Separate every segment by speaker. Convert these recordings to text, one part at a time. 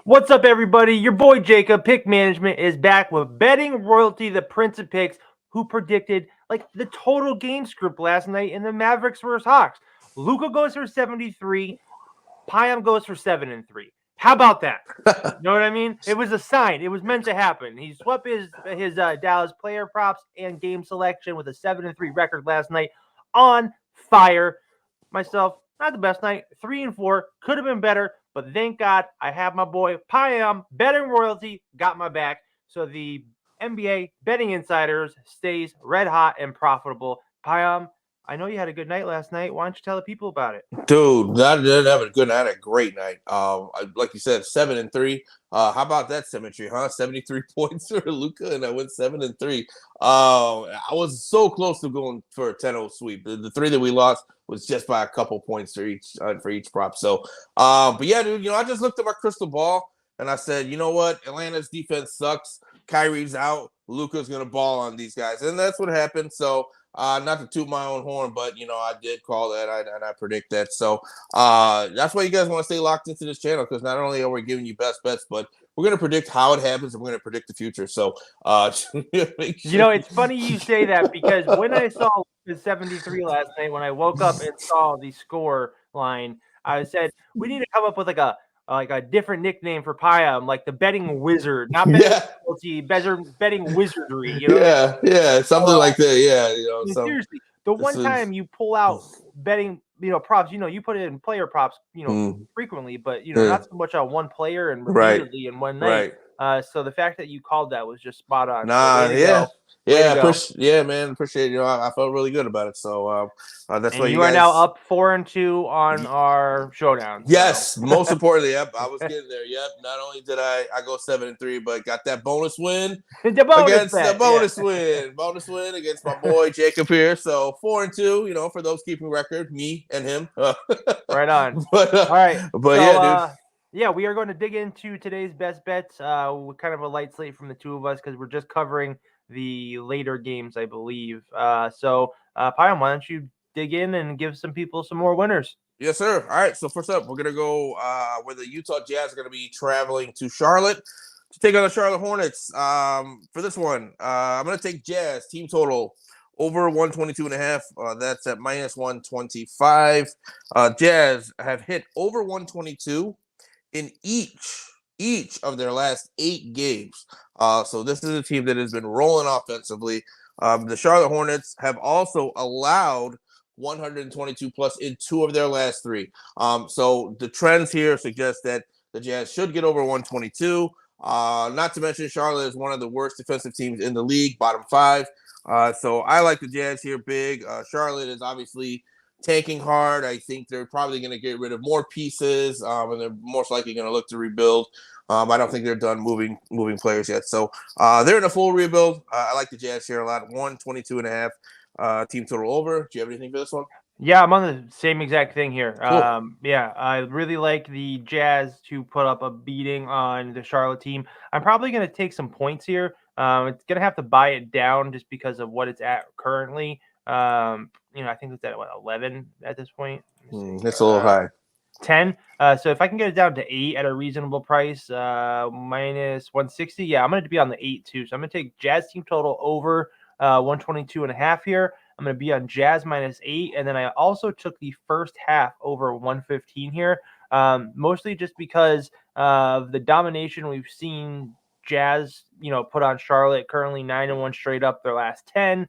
Speaker 1: What's up, everybody? Your boy Jacob, PickManagement, is back with Betting Royalty, the Prince of Picks, who predicted like the total game script last night in the Mavericks versus Hawks. Luka goes for 73, Payam goes for 7-3. How about that? You know what I mean? It was a sign. It was meant to happen. He swept his Dallas player props and game selection with a 7-3 record last night. On fire. Myself, not the best night. 3-4 could have been better, but thank God I have my boy Payam betting royalty got my back. So the NBA betting insiders stays red hot and profitable. Payam, I know you had a good night last night. Why don't you tell the people about it?
Speaker 2: Dude, I didn't have a good night. I had a great night. Like you said, 7-3. How about that symmetry, huh? 73 points for Luka, and I went 7-3. I was so close to going for a 10-0 sweep. The three that we lost was just by a couple points for each prop. So, but yeah, dude, I just looked at my crystal ball and I said, you know what? Atlanta's defense sucks. Kyrie's out. Luka's gonna ball on these guys, and that's what happened. So. Not to toot my own horn, but I did call that and I predict that. So that's why you guys want to stay locked into this channel, because not only are we giving you best bets, but we're going to predict how it happens and we're going to predict the future. So
Speaker 1: make sure. It's funny you say that, because when I saw the 73 last night, when I woke up and saw the score line, I said we need to come up with like a different nickname for Payam, like the betting wizard, not betting wizardry.
Speaker 2: Yeah, something like that. Yeah,
Speaker 1: seriously, the one time you pull out betting, props, you put it in player props, frequently, but not so much on one player and repeatedly in one night. So the fact that you called that was just spot on.
Speaker 2: Man, appreciate it. I felt really good about it. So that's why
Speaker 1: you are now up 4-2 on our showdown.
Speaker 2: Yes, most importantly, yep, I was getting there. Yep, not only did I go 7-3, but got that bonus win bonus win against my boy Jacob here. So 4-2, for those keeping record, me and him.
Speaker 1: Right on. All right, dude. Yeah, we are going to dig into today's best bets. With kind of a light slate from the two of us, because we're just covering the later games, I believe. So, Payam, why don't you dig in and give some people some more winners?
Speaker 2: Yes, sir. All right. So first up, we're gonna go where the Utah Jazz are gonna be traveling to Charlotte to take on the Charlotte Hornets. For this one, I'm gonna take Jazz team total over 122.5. That's at minus 125. Jazz have hit over 122 in each of their last 8 games. So this is a team that has been rolling offensively. The Charlotte Hornets have also allowed 122 plus in 2 of their last 3. So the trends here suggest that the Jazz should get over 122. Not to mention Charlotte is one of the worst defensive teams in the league, bottom 5. So I like the Jazz here big. Charlotte is obviously tanking hard. I think they're probably going to get rid of more pieces, and they're most likely going to look to rebuild. I don't think they're done moving players yet. So they're in a full rebuild. I like the Jazz here a lot. 122.5. Team total over. Do you have anything for this one?
Speaker 1: Yeah, I'm on the same exact thing here.
Speaker 2: Cool.
Speaker 1: Yeah, I really like the Jazz to put up a beating on the Charlotte team. I'm probably going to take some points here. It's going to have to buy it down just because of what it's at currently. I think it's at 11 at this point.
Speaker 2: It's a little high.
Speaker 1: 10. So if I can get it down to 8 at a reasonable price, minus 160. Yeah, I'm going to be on the 8 too. So I'm going to take Jazz team total over 122.5 here. I'm going to be on Jazz minus 8. And then I also took the first half over 115 here, mostly just because of the domination we've seen Jazz, put on Charlotte, currently 9-1 straight up their last 10.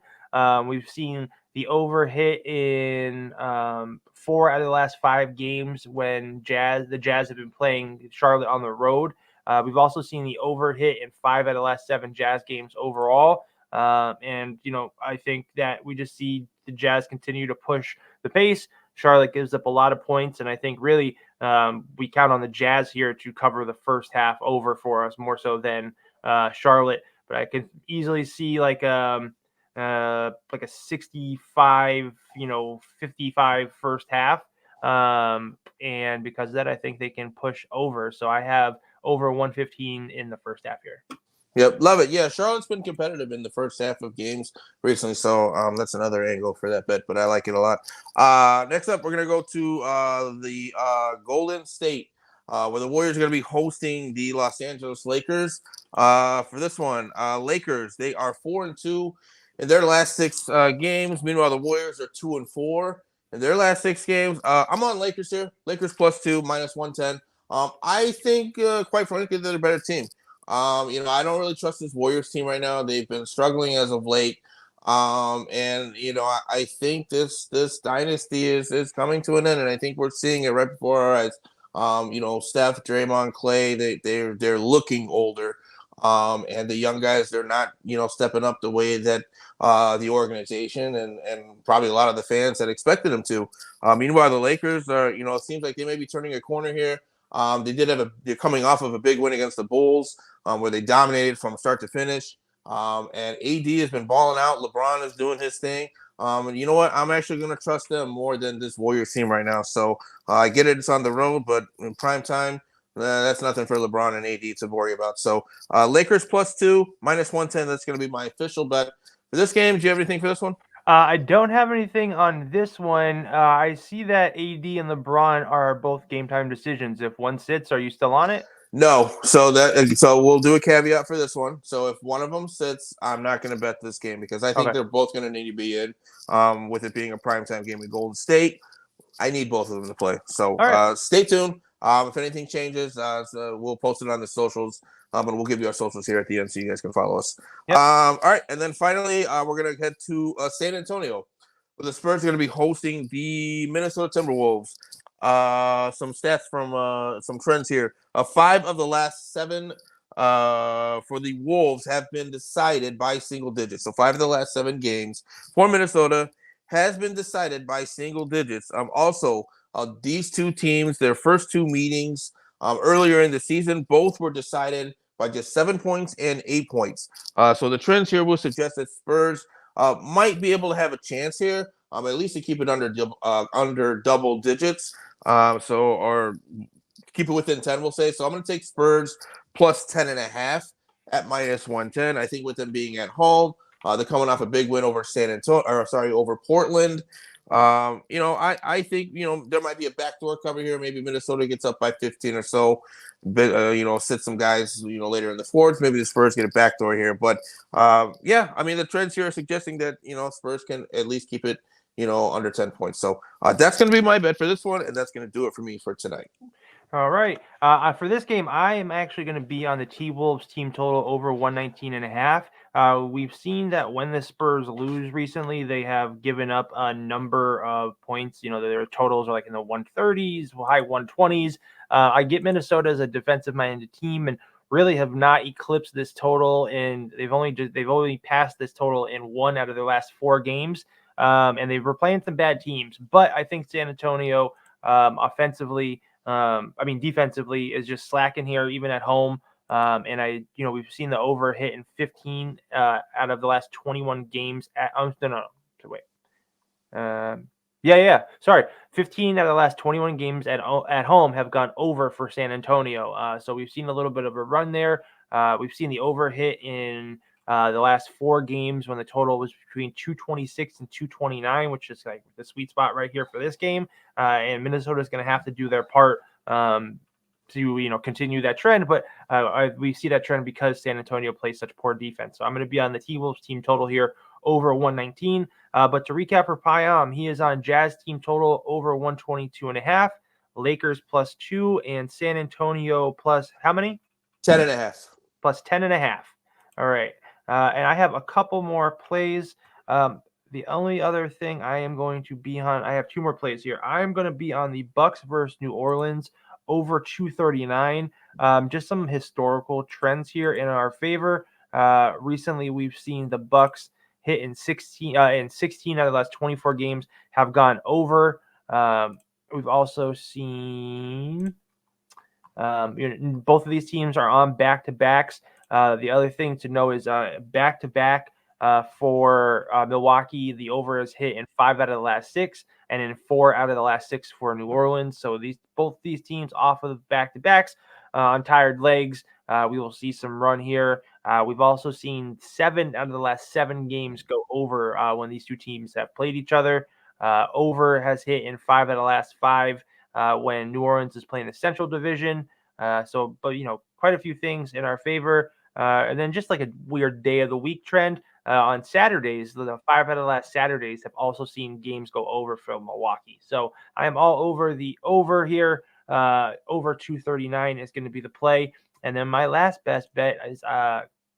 Speaker 1: We've seen the over hit in 4 out of the last 5 games when the Jazz have been playing Charlotte on the road. We've also seen the over hit in 5 out of the last 7 Jazz games overall. And I think that we just see the Jazz continue to push the pace. Charlotte gives up a lot of points, and I think really we count on the Jazz here to cover the first half over for us more so than Charlotte. But I could easily see like a 65, 55 first half. And because of that, I think they can push over. So I have over 115 in the first half here.
Speaker 2: Yep, love it. Yeah, Charlotte's been competitive in the first half of games recently, so that's another angle for that bet, but I like it a lot. Next up, we're going to go to the Golden State where the Warriors are going to be hosting the Los Angeles Lakers. For this one, Lakers, they are 4-2 in their last 6 games. Meanwhile, the Warriors are 2-4 in their last 6 games. I'm on Lakers here. Lakers +2, -110. I think, quite frankly, they're a better team. I don't really trust this Warriors team right now. They've been struggling as of late. And I think this dynasty is coming to an end, and I think we're seeing it right before our eyes. Steph, Draymond, Clay, they're looking older. And the young guys, they're not, stepping up the way that the organization and probably a lot of the fans had expected them to. Meanwhile, the Lakers are, it seems like they may be turning a corner here. They're coming off of a big win against the Bulls, where they dominated from start to finish. And AD has been balling out. LeBron is doing his thing. And you know what? I'm actually going to trust them more than this Warriors team right now. So I get it. It's on the road, but in prime time, that's nothing for LeBron and AD to worry about. So Lakers +2, -110. That's going to be my official bet for this game. Do you have anything for this one?
Speaker 1: I don't have anything on this one. I see that AD and LeBron are both game time decisions. If one sits, are you still on it?
Speaker 2: No. So we'll do a caveat for this one. So if one of them sits, I'm not going to bet this game because I think
Speaker 1: Okay.
Speaker 2: they're both going to need to be in. With it being a primetime game in Golden State, I need both of them to play. So
Speaker 1: All right.
Speaker 2: stay tuned. If anything changes, we'll post it on the socials. And we'll give you our socials here at the end so you guys can follow us.
Speaker 1: Yep.
Speaker 2: All right. And then finally, we're going to head to San Antonio, where the Spurs are going to be hosting the Minnesota Timberwolves. Some stats from some trends here. 5 of the last 7 for the Wolves have been decided by single digits. So 5 of the last 7 games for Minnesota has been decided by single digits. Also, these two teams, their first 2 meetings earlier in the season, both were decided by just 7 points and 8 points. So the trends here will suggest that Spurs might be able to have a chance here, at least to keep it under double digits. Or keep it within 10, we'll say. So I'm going to take Spurs +10.5 at -110. I think with them being at home, they're coming off a big win over over Portland. I think, there might be a backdoor cover here. Maybe Minnesota gets up by 15 or so, but, sit some guys, later in the fourth. Maybe the Spurs get a backdoor here. But, the trends here are suggesting that, Spurs can at least keep it, under 10 points. So that's going to be my bet for this one, and that's going to do it for me for tonight.
Speaker 1: All right. For this game, I am actually going to be on the T-Wolves team total over 119.5. We've seen that when the Spurs lose recently, they have given up a number of points. Their totals are like in the 130s, high 120s. I get Minnesota as a defensive-minded team and really have not eclipsed this total, and they've only passed this total in 1 out of their last 4 games. And they were playing some bad teams, but I think San Antonio defensively is just slacking here, even at home. And we've seen the over hit in 15 out of the last 21 games. Sorry. 15 out of the last 21 games at home have gone over for San Antonio. So we've seen a little bit of a run there. We've seen the over hit in the last 4 games when the total was between 226 and 229, which is like the sweet spot right here for this game. And Minnesota is going to have to do their part to continue that trend. But we see that trend because San Antonio plays such poor defense. So I'm going to be on the T-Wolves team total here over 119. But to recap for Payam, he is on Jazz team total over 122.5, Lakers +2, and San Antonio plus how many?
Speaker 2: 10.5.
Speaker 1: Plus 10.5. All right. And I have a couple more plays. The only other thing I am going to be on, I have 2 more plays here. I am going to be on the Bucks versus New Orleans over 239. Just some historical trends here in our favor. Recently, we've seen the Bucks hit in 16 out of the last 24 games have gone over. We've also seen both of these teams are on back-to-backs. The other thing to know is back-to-back for Milwaukee, the over is hit in 5 out of the last 6 and in 4 out of the last 6 for New Orleans. So both these teams off of back-to-backs on tired legs. We will see some run here. We've also seen 7 out of the last 7 games go over when these two teams have played each other. Over has hit in 5 out of the last 5. when New Orleans is playing the Central Division. But quite a few things in our favor. And then just like a weird day of the week trend on Saturdays, the 5 out of the last Saturdays have also seen games go over from Milwaukee. So I am all over the over here. Over 239 is going to be the play. And then my last best bet is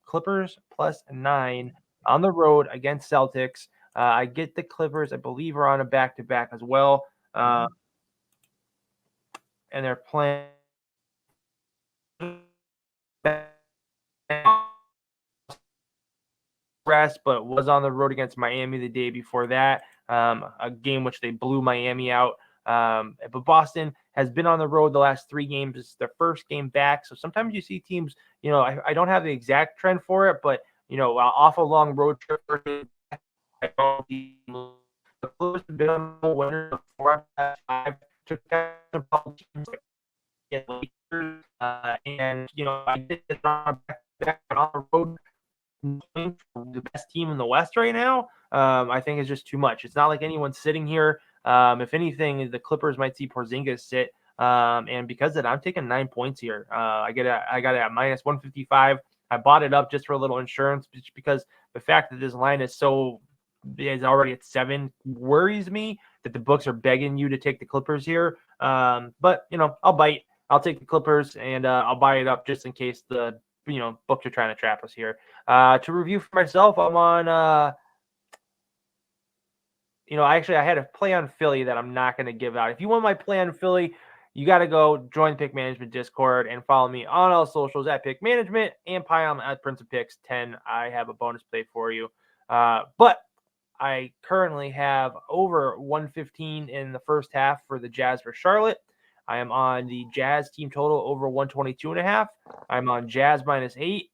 Speaker 1: Clippers +9 on the road against Celtics. I get the Clippers, I believe, are on a back-to-back as well. And they're playing rest, but was on the road against Miami the day before that, a game which they blew Miami out. But Boston has been on the road the last 3 games. It's their first game back. So sometimes you see teams, I don't have the exact trend for it, but, off a long road trip, the Clippers have been on the winner of 4 out of 5. Took down a couple teams like and I did it on the road. The best team in the West right now, I think is just too much. It's not like anyone's sitting here. If anything, the Clippers might see Porzingis sit, and because of that, I'm taking 9 points here. I got it at -155. I bought it up just for a little insurance, just because the fact that this line is already at 7 worries me. That the books are begging you to take the Clippers here, but I'll bite. I'll take the Clippers, and I'll buy it up just in case the books are trying to trap us here. To review for myself, I'm on. Actually, I had a play on Philly that I'm not going to give out. If you want my play on Philly, you got to go join the Pick Management Discord and follow me on all socials at Pick Management and Payam at Prince of Picks 10. I have a bonus play for you. But I currently have over 115 in the first half for the Jazz for Charlotte. I am on the Jazz team total over 122.5. I'm on Jazz -8,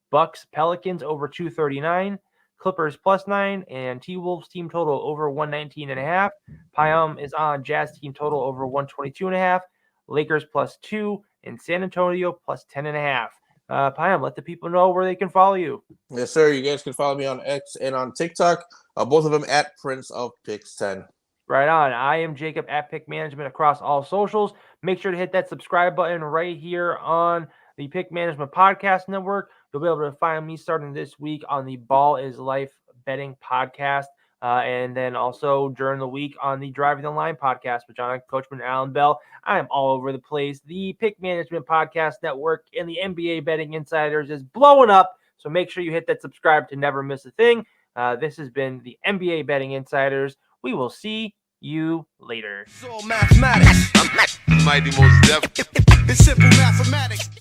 Speaker 1: Bucks Pelicans over 239, Clippers +9, and T-Wolves team total over 119.5. Payam is on Jazz team total over 122.5, Lakers +2, and San Antonio +10.5. Payam, let the people know where they can follow you.
Speaker 2: Yes, sir. You guys can follow me on X and on TikTok. Both of them at Prince of Picks 10.
Speaker 1: Right on. I am Jacob at Pick Management across all socials. Make sure to hit that subscribe button right here on the Pick Management Podcast Network. You'll be able to find me starting this week on the Ball is Life Betting Podcast. And then also during the week on the Driving the Line Podcast with John Coachman and Alan Bell. I am all over the place. The Pick Management Podcast Network and the NBA Betting Insiders is blowing up. So make sure you hit that subscribe to never miss a thing. This has been the NBA Betting Insiders. We will see you later.
Speaker 3: It's all mathematics. Mighty most definitely. It's simple mathematics.